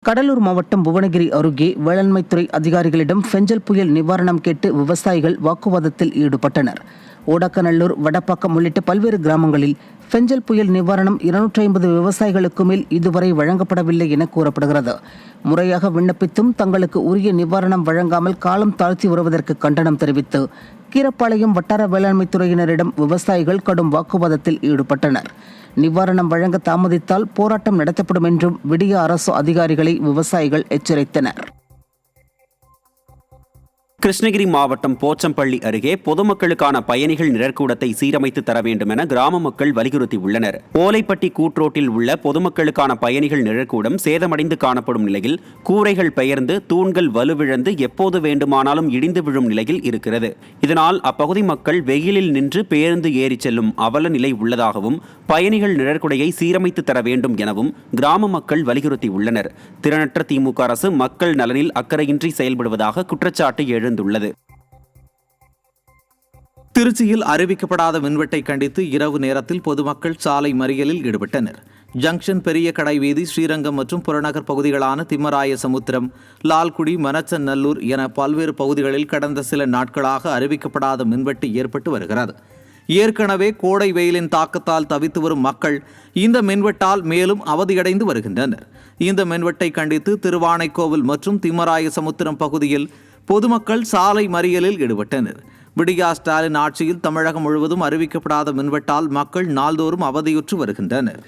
கடலூர் மாவட்டம் புவனகிரி அருகே வேளாண்மைத்துறை அதிகாரிகளிடம் பெஞ்சல் புயல் நிவாரணம் கேட்டு விவசாயிகள் வாக்குவாதத்தில் ஈடுபட்டனர். ஓடக்கநல்லூர், வடப்பாக்கம் உள்ளிட்ட பல்வேறு கிராமங்களில் பெஞ்சல் புயல் நிவாரணம் 250 விவசாயிகளுக்கு மேல் இதுவரை வழங்கப்படவில்லை என கூறப்படுகிறது. முறையாக விண்ணப்பித்தும் தங்களுக்கு உரிய நிவாரணம் வழங்காமல் காலம் தாழ்த்தி வருவதற்கு கண்டனம் தெரிவித்து கீரப்பாளையம் வட்டார வேளாண்மைத்துறையினரிடம் விவசாயிகள் கடும் வாக்குவாதத்தில் ஈடுபட்டனர். நிவாரணம் வழங்க தாமதித்தால் போராட்டம் நடத்தப்படும் என்றும் விடிய அரசு அதிகாரிகளை விவசாயிகள் எச்சரித்தனர். கிருஷ்ணகிரி மாவட்டம் போச்சம்பள்ளி அருகே பொதுமக்களுக்கான பயணிகள் நிழற்கூடத்தை சீரமைத்து தர வேண்டும் என கிராம மக்கள் வலியுறுத்தியுள்ளனர். ஓலைப்பட்டி கூட்ரோட்டில் உள்ள பொதுமக்களுக்கான பயணிகள் நிழற்கூடம் சேதமடைந்து காணப்படும் நிலையில் கூரைகள் பெயர்ந்து தூண்கள் வலுவிழந்து எப்போது வேண்டுமானாலும் இடிந்து விழும் நிலையில் இருக்கிறது. இதனால் அப்பகுதி மக்கள் வெயிலில் நின்று பேருந்து ஏறி செல்லும் அவல நிலை உள்ளதாகவும் பயணிகள் நிழற்குடையை சீரமைத்து தர வேண்டும் எனவும் கிராம மக்கள் வலியுறுத்தியுள்ளனர். திறனற்ற திமுக அரசு மக்கள் நலனில் அக்கறையின்றி செயல்படுவதாக குற்றச்சாட்டு எழுந்துள்ளது. திருச்சியில் அறிவிக்கப்படாத மின்வெட்டை கண்டித்து இரவு நேரத்தில் பொதுமக்கள் சாலை மறியலில் ஈடுபட்டனர். ஜங்ஷன், பெரிய கடை வீதி, ஸ்ரீரங்கம் மற்றும் புறநகர் பகுதிகளான திம்மராய சமுத்திரம், லால்குடி, மனச்சநல்லூர் என பல்வேறு பகுதிகளில் கடந்த சில நாட்களாக அறிவிக்கப்படாத மின்வெட்டு ஏற்பட்டு வருகிறது. ஏற்கனவே கோடை வெயிலின் தாக்கத்தால் தவித்து வரும் மக்கள் இந்த மின்வெட்டால் மேலும் அவதியடைந்து வருகின்றனர். இந்த மின்வெட்டை கண்டித்து திருவானைக்கோவில் மற்றும் திம்மராய சமுத்திரம் பகுதியில் பொதுமக்கள் சாலை மறியலில் ஈடுபட்டனர். விடியா ஸ்டாலின் ஆட்சியில் தமிழகம் முழுவதும் அறிவிக்கப்படாத மின்வெட்டால் மக்கள் நாள்தோறும் அவதியுற்று வருகின்றனர்.